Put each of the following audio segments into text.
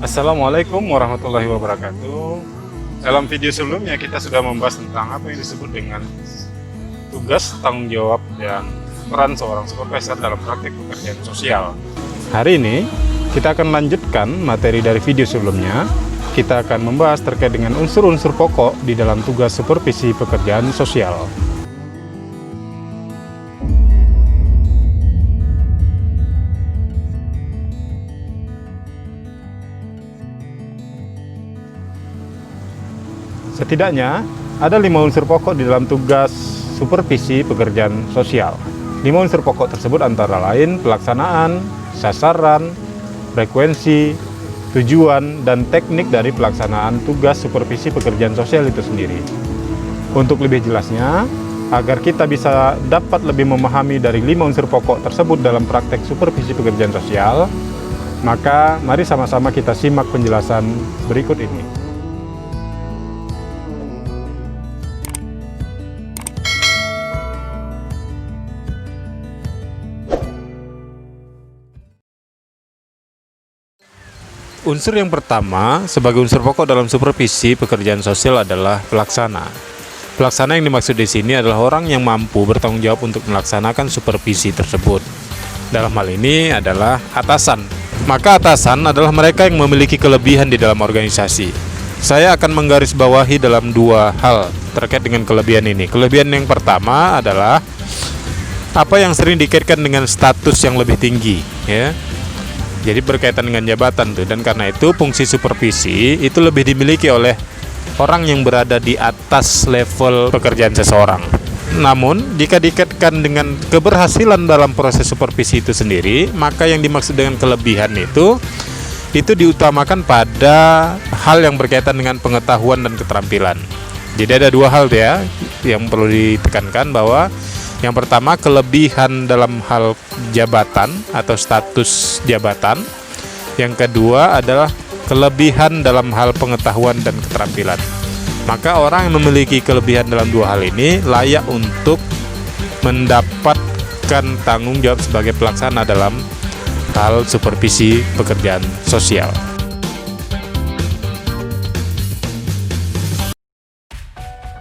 Assalamualaikum warahmatullahi wabarakatuh. Dalam video sebelumnya kita sudah membahas tentang apa yang disebut dengan tugas, tanggung jawab, dan peran seorang supervisor dalam praktik pekerjaan sosial. Hari ini kita akan lanjutkan materi dari video sebelumnya. Kita akan membahas terkait dengan unsur-unsur pokok di dalam tugas supervisi pekerjaan sosial. Setidaknya ada 5 unsur pokok di dalam tugas supervisi pekerjaan sosial. 5 unsur pokok tersebut antara lain pelaksanaan, sasaran, frekuensi, tujuan, dan teknik dari pelaksanaan tugas supervisi pekerjaan sosial itu sendiri. Untuk lebih jelasnya, agar kita bisa dapat lebih memahami dari 5 unsur pokok tersebut dalam praktek supervisi pekerjaan sosial, maka mari sama-sama kita simak penjelasan berikut ini. Unsur yang pertama sebagai unsur pokok dalam supervisi pekerjaan sosial adalah pelaksana. Pelaksana yang dimaksud di sini adalah orang yang mampu bertanggung jawab untuk melaksanakan supervisi tersebut. Dalam hal ini adalah atasan. Maka atasan adalah mereka yang memiliki kelebihan di dalam organisasi. Saya akan menggarisbawahi dalam 2 hal terkait dengan kelebihan ini. Kelebihan yang pertama adalah apa yang sering dikaitkan dengan status yang lebih tinggi, ya. Jadi berkaitan dengan jabatan tuh, dan karena itu fungsi supervisi itu lebih dimiliki oleh orang yang berada di atas level pekerjaan seseorang. Namun jika dikaitkan dengan keberhasilan dalam proses supervisi itu sendiri, maka yang dimaksud dengan kelebihan itu diutamakan pada hal yang berkaitan dengan pengetahuan dan keterampilan. Jadi ada 2 hal ya yang perlu ditekankan, bahwa yang pertama kelebihan dalam hal jabatan atau status jabatan. Yang kedua adalah kelebihan dalam hal pengetahuan dan keterampilan. Maka orang yang memiliki kelebihan dalam 2 hal ini layak untuk mendapatkan tanggung jawab sebagai pelaksana dalam hal supervisi pekerjaan sosial.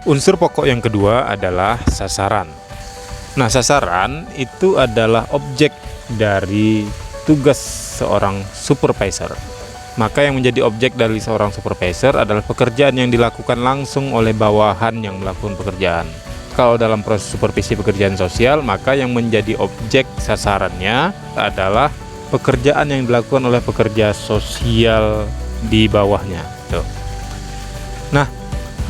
Unsur pokok yang kedua adalah sasaran. Nah, sasaran itu adalah objek dari tugas seorang supervisor. Maka yang menjadi objek dari seorang supervisor adalah pekerjaan yang dilakukan langsung oleh bawahan yang melakukan pekerjaan. Kalau dalam proses supervisi pekerjaan sosial, maka yang menjadi objek sasarannya adalah pekerjaan yang dilakukan oleh pekerja sosial di bawahnya. Tuh. Nah,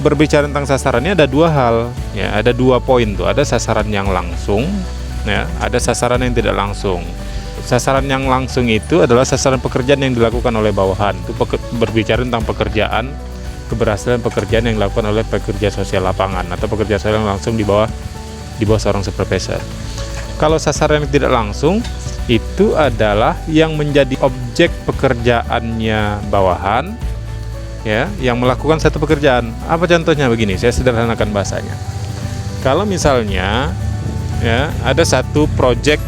berbicara tentang sasarannya ada 2 hal, ya, ada 2 poin tuh. Ada sasaran yang langsung, ya, ada sasaran yang tidak langsung. Sasaran yang langsung itu adalah sasaran pekerjaan yang dilakukan oleh bawahan. Itu berbicara tentang pekerjaan, keberhasilan pekerjaan yang dilakukan oleh pekerja sosial lapangan atau pekerja sosial yang langsung di bawah seorang supervisor. Kalau sasaran yang tidak langsung itu adalah yang menjadi objek pekerjaannya bawahan, ya, yang melakukan satu pekerjaan. Apa contohnya? Begini, saya sederhanakan bahasanya. Kalau misalnya, ya, ada satu proyek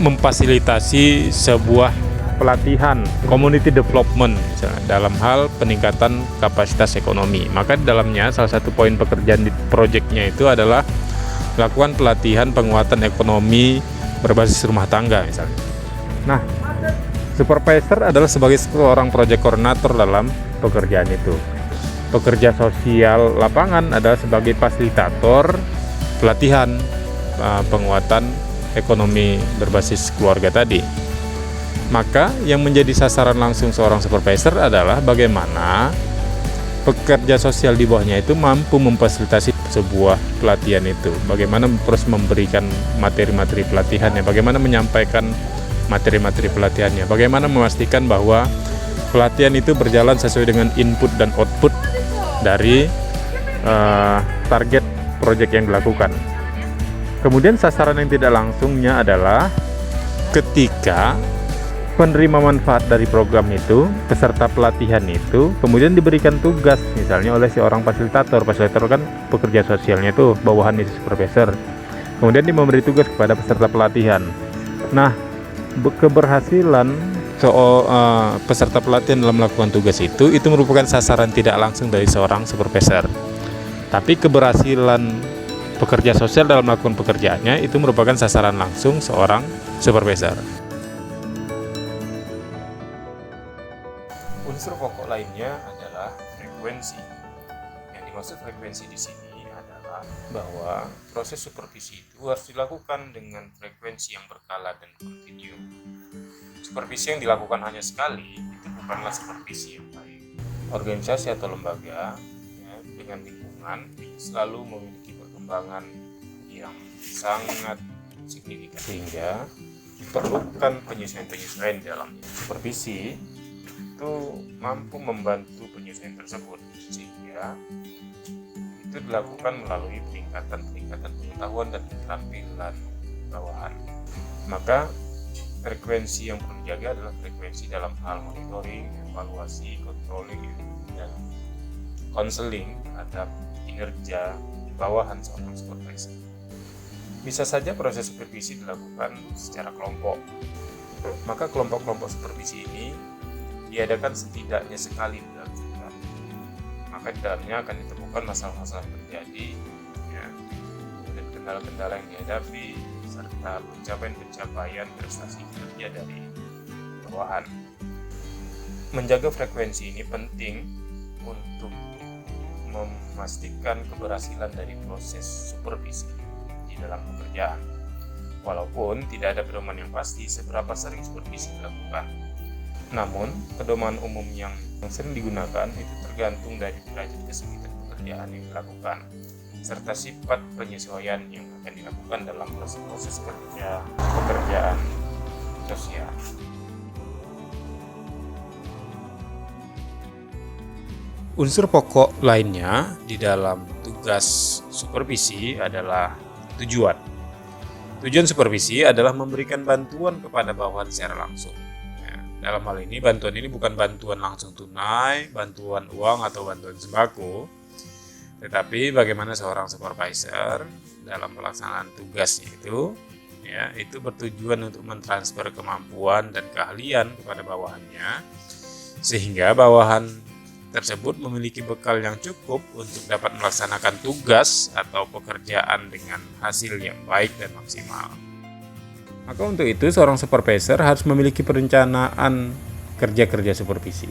memfasilitasi sebuah pelatihan community development misalnya, dalam hal peningkatan kapasitas ekonomi, maka di dalamnya salah satu poin pekerjaan di proyeknya itu adalah melakukan pelatihan penguatan ekonomi berbasis rumah tangga misalnya. Nah, supervisor adalah sebagai seorang project koordinator dalam pekerjaan itu. Pekerja sosial lapangan adalah sebagai fasilitator pelatihan penguatan ekonomi berbasis keluarga tadi. Maka yang menjadi sasaran langsung seorang supervisor adalah bagaimana pekerja sosial di bawahnya itu mampu memfasilitasi sebuah pelatihan itu, bagaimana terus memberikan materi-materi pelatihannya, bagaimana menyampaikan materi-materi pelatihannya, bagaimana memastikan bahwa pelatihan itu berjalan sesuai dengan input dan output dari target proyek yang dilakukan. Kemudian sasaran yang tidak langsungnya adalah ketika penerima manfaat dari program itu, peserta pelatihan itu, kemudian diberikan tugas misalnya oleh seorang fasilitator. Fasilitator kan pekerja sosialnya itu bawahan supervisor. Kemudian dia memberi tugas kepada peserta pelatihan. Nah, Keberhasilan peserta pelatihan dalam melakukan tugas itu merupakan sasaran tidak langsung dari seorang supervisor. Tapi keberhasilan pekerja sosial dalam melakukan pekerjaannya itu merupakan sasaran langsung seorang supervisor. Unsur pokok lainnya adalah frekuensi. Yang dimaksud frekuensi di sini adalah bahwa proses supervisi itu harus dilakukan dengan frekuensi yang berkala dan kontinu. Supervisi yang dilakukan hanya sekali itu bukanlah supervisi yang baik. Organisasi atau lembaga dengan lingkungan selalu memiliki perkembangan yang sangat signifikan, sehingga diperlukan penyesuaian-penyesuaian di dalamnya. Supervisi itu mampu membantu penyesuaian tersebut, sehingga itu dilakukan melalui peningkatan pengetahuan dan keterampilan bawahan. Maka frekuensi yang perlu dijaga adalah frekuensi dalam hal monitoring, evaluasi, controlling, dan konseling terhadap kinerja bawahan seorang supervisor. Bisa saja proses supervisi dilakukan secara kelompok. Maka kelompok-kelompok supervisi ini diadakan setidaknya sekali dalam sebulan. Maka di dalamnya akan ditemukan masalah-masalah yang terjadi, kemudian kendala-kendala yang dihadapi, serta pencapaian prestasi kinerja dari bawahan. Menjaga frekuensi ini penting untuk memastikan keberhasilan dari proses supervisi di dalam pekerjaan. Walaupun tidak ada pedoman yang pasti seberapa sering supervisi dilakukan. Namun, pedoman umum yang sering digunakan itu tergantung dari derajat kesulitan pekerjaan yang dilakukan, serta sifat penyesuaian yang akan dilakukan dalam proses pekerjaan sosial. Unsur pokok lainnya di dalam tugas supervisi adalah tujuan. Tujuan supervisi adalah memberikan bantuan kepada bawahan secara langsung. Dalam hal ini, bantuan ini bukan bantuan langsung tunai, bantuan uang atau bantuan sembako, tetapi bagaimana seorang supervisor dalam pelaksanaan tugasnya itu bertujuan untuk mentransfer kemampuan dan keahlian kepada bawahannya, sehingga bawahan tersebut memiliki bekal yang cukup untuk dapat melaksanakan tugas atau pekerjaan dengan hasil yang baik dan maksimal. Maka untuk itu seorang supervisor harus memiliki perencanaan kerja-kerja supervisi.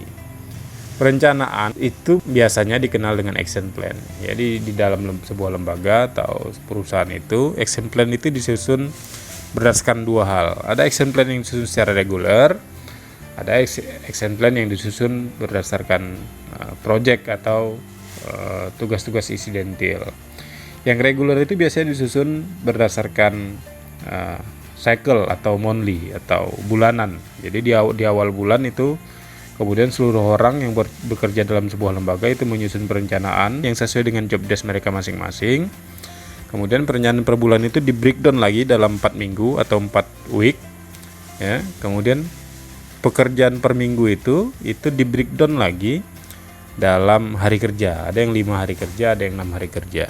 Perencanaan itu biasanya dikenal dengan action plan. Jadi di dalam sebuah lembaga atau perusahaan itu, action plan itu disusun berdasarkan dua hal. Ada action plan yang disusun secara reguler, ada action plan yang disusun berdasarkan project atau tugas-tugas insidentil. Yang reguler itu biasanya disusun berdasarkan cycle atau monthly atau bulanan. Jadi di awal bulan itu kemudian seluruh orang yang bekerja dalam sebuah lembaga itu menyusun perencanaan yang sesuai dengan job desk mereka masing-masing. Kemudian perencanaan per bulan itu di breakdown lagi dalam 4 minggu atau 4 week. Ya, kemudian pekerjaan per minggu itu di breakdown lagi dalam hari kerja. Ada yang 5 hari kerja, ada yang 6 hari kerja.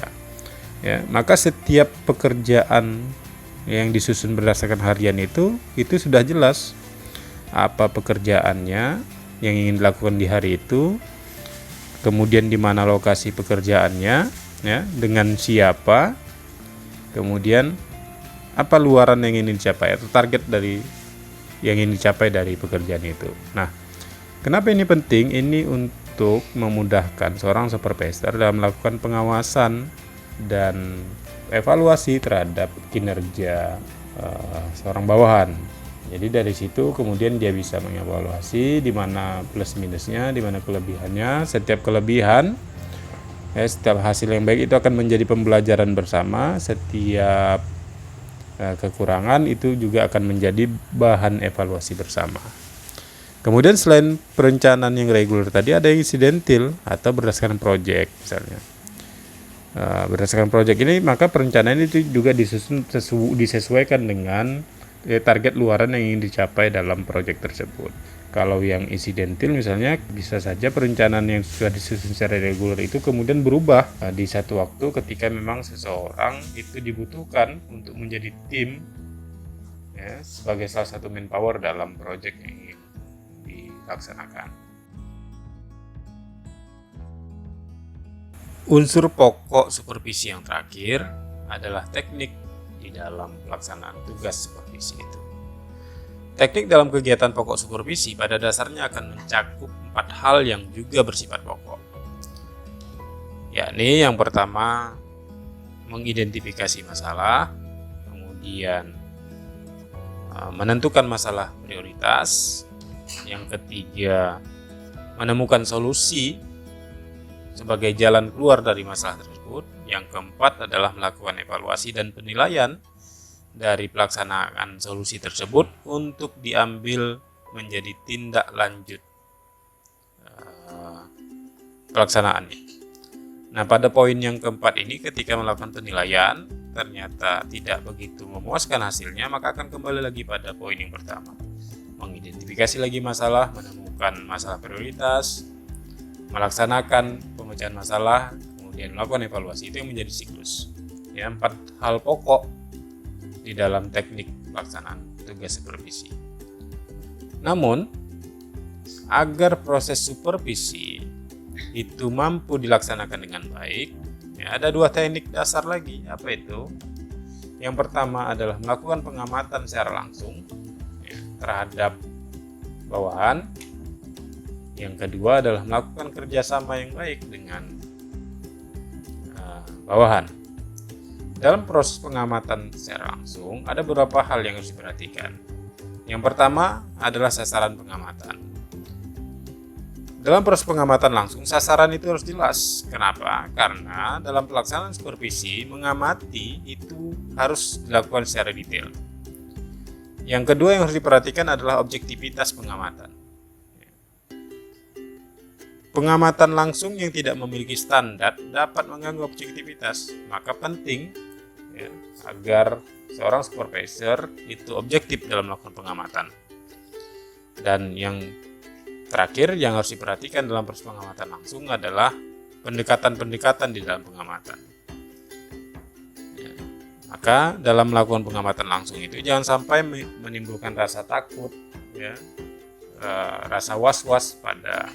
Ya, maka setiap pekerjaan yang disusun berdasarkan harian itu sudah jelas apa pekerjaannya yang ingin dilakukan di hari itu, kemudian di mana lokasi pekerjaannya, ya, dengan siapa, kemudian apa luaran yang ingin dicapai atau target dari yang ingin dicapai dari pekerjaan itu. Nah, kenapa ini penting? Ini untuk memudahkan seorang supervisor dalam melakukan pengawasan dan evaluasi terhadap kinerja seorang bawahan. Jadi dari situ kemudian dia bisa mengevaluasi di mana plus minusnya, di mana kelebihannya. Setiap kelebihan, setiap hasil yang baik itu akan menjadi pembelajaran bersama. Setiap kekurangan itu juga akan menjadi bahan evaluasi bersama. Kemudian selain perencanaan yang reguler tadi, ada yang insidentil atau berdasarkan proyek misalnya. Berdasarkan proyek ini, maka perencanaan itu juga disesuaikan dengan target luaran yang ingin dicapai dalam proyek tersebut. Kalau yang insidentil misalnya, bisa saja perencanaan yang sudah disusun secara reguler itu kemudian berubah di satu waktu ketika memang seseorang itu dibutuhkan untuk menjadi tim ya, sebagai salah satu manpower dalam proyek yang ingin dilaksanakan. Unsur pokok supervisi yang terakhir adalah teknik di dalam pelaksanaan tugas supervisi itu. Teknik dalam kegiatan pokok supervisi pada dasarnya akan mencakup 4 hal yang juga bersifat pokok. Yakni yang pertama, mengidentifikasi masalah, kemudian menentukan masalah prioritas, yang ketiga, menemukan solusi sebagai jalan keluar dari masalah tersebut, yang keempat adalah melakukan evaluasi dan penilaian dari pelaksanaan solusi tersebut untuk diambil menjadi tindak lanjut pelaksanaannya. Nah, pada poin yang keempat ini, ketika melakukan penilaian ternyata tidak begitu memuaskan hasilnya, maka akan kembali lagi pada poin yang pertama, mengidentifikasi lagi masalah, menemukan masalah prioritas, melaksanakan pemecahan masalah, kemudian melakukan evaluasi. Itu yang menjadi siklus ya, 4 hal pokok di dalam teknik pelaksanaan tugas supervisi. Namun, agar proses supervisi itu mampu dilaksanakan dengan baik, ya, ada 2 teknik dasar lagi. Apa itu? Yang pertama adalah melakukan pengamatan secara langsung ya, terhadap bawahan. Yang kedua adalah melakukan kerjasama yang baik dengan bawahan. Dalam proses pengamatan secara langsung, ada beberapa hal yang harus diperhatikan. Yang pertama adalah sasaran pengamatan. Dalam proses pengamatan langsung, sasaran itu harus jelas. Kenapa? Karena dalam pelaksanaan supervisi, mengamati itu harus dilakukan secara detail. Yang kedua yang harus diperhatikan adalah objektivitas pengamatan. Pengamatan langsung yang tidak memiliki standar dapat mengganggu objektivitas, maka penting ya, agar seorang supervisor itu objektif dalam melakukan pengamatan. Dan yang terakhir yang harus diperhatikan dalam proses pengamatan langsung adalah pendekatan-pendekatan di dalam pengamatan. Ya, maka dalam melakukan pengamatan langsung itu jangan sampai menimbulkan rasa takut, ya, rasa was-was pada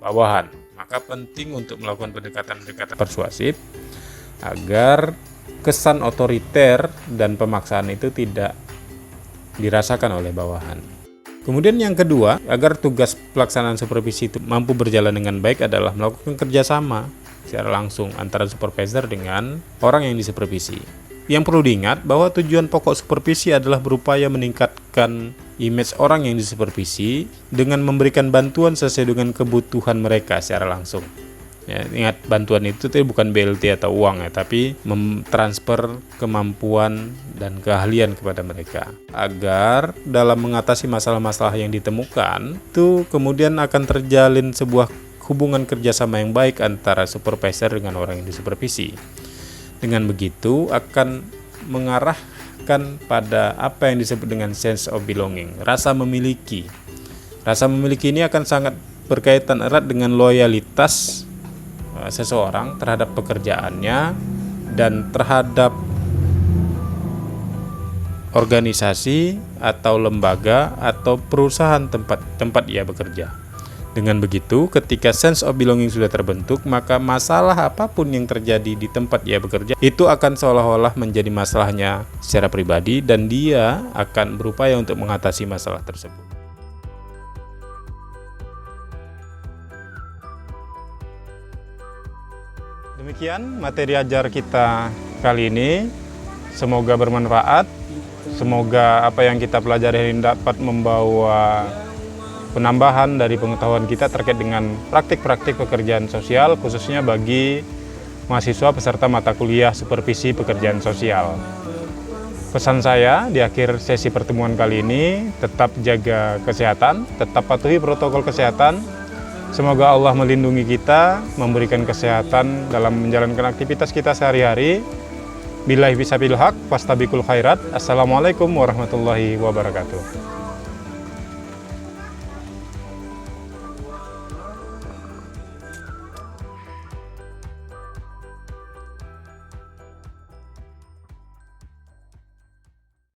bawahan. Maka penting untuk melakukan pendekatan-pendekatan persuasif agar kesan otoriter dan pemaksaan itu tidak dirasakan oleh bawahan. Kemudian yang kedua, agar tugas pelaksanaan supervisi itu mampu berjalan dengan baik adalah melakukan kerjasama secara langsung antara supervisor dengan orang yang disupervisi. Yang perlu diingat bahwa tujuan pokok supervisi adalah berupaya meningkatkan image orang yang disupervisi dengan memberikan bantuan sesuai dengan kebutuhan mereka secara langsung. Ya, ingat, bantuan itu bukan BLT atau uang ya, tapi mentransfer kemampuan dan keahlian kepada mereka agar dalam mengatasi masalah-masalah yang ditemukan itu kemudian akan terjalin sebuah hubungan kerjasama yang baik antara supervisor dengan orang yang disupervisi. Dengan begitu akan mengarahkan pada apa yang disebut dengan sense of belonging, rasa memiliki. Rasa memiliki ini akan sangat berkaitan erat dengan loyalitas seseorang terhadap pekerjaannya dan terhadap organisasi atau lembaga atau perusahaan tempat ia bekerja. Dengan begitu, ketika sense of belonging sudah terbentuk, maka masalah apapun yang terjadi di tempat ia bekerja itu akan seolah-olah menjadi masalahnya secara pribadi dan dia akan berupaya untuk mengatasi masalah tersebut. Demikian materi ajar kita kali ini, semoga bermanfaat, semoga apa yang kita pelajari ini dapat membawa penambahan dari pengetahuan kita terkait dengan praktik-praktik pekerjaan sosial, khususnya bagi mahasiswa peserta mata kuliah supervisi pekerjaan sosial. Pesan saya di akhir sesi pertemuan kali ini, tetap jaga kesehatan, tetap patuhi protokol kesehatan. Semoga Allah melindungi kita, memberikan kesehatan dalam menjalankan aktivitas kita sehari-hari. Billahi bisabil haq, fastabiqul khairat. Assalamualaikum warahmatullahi wabarakatuh.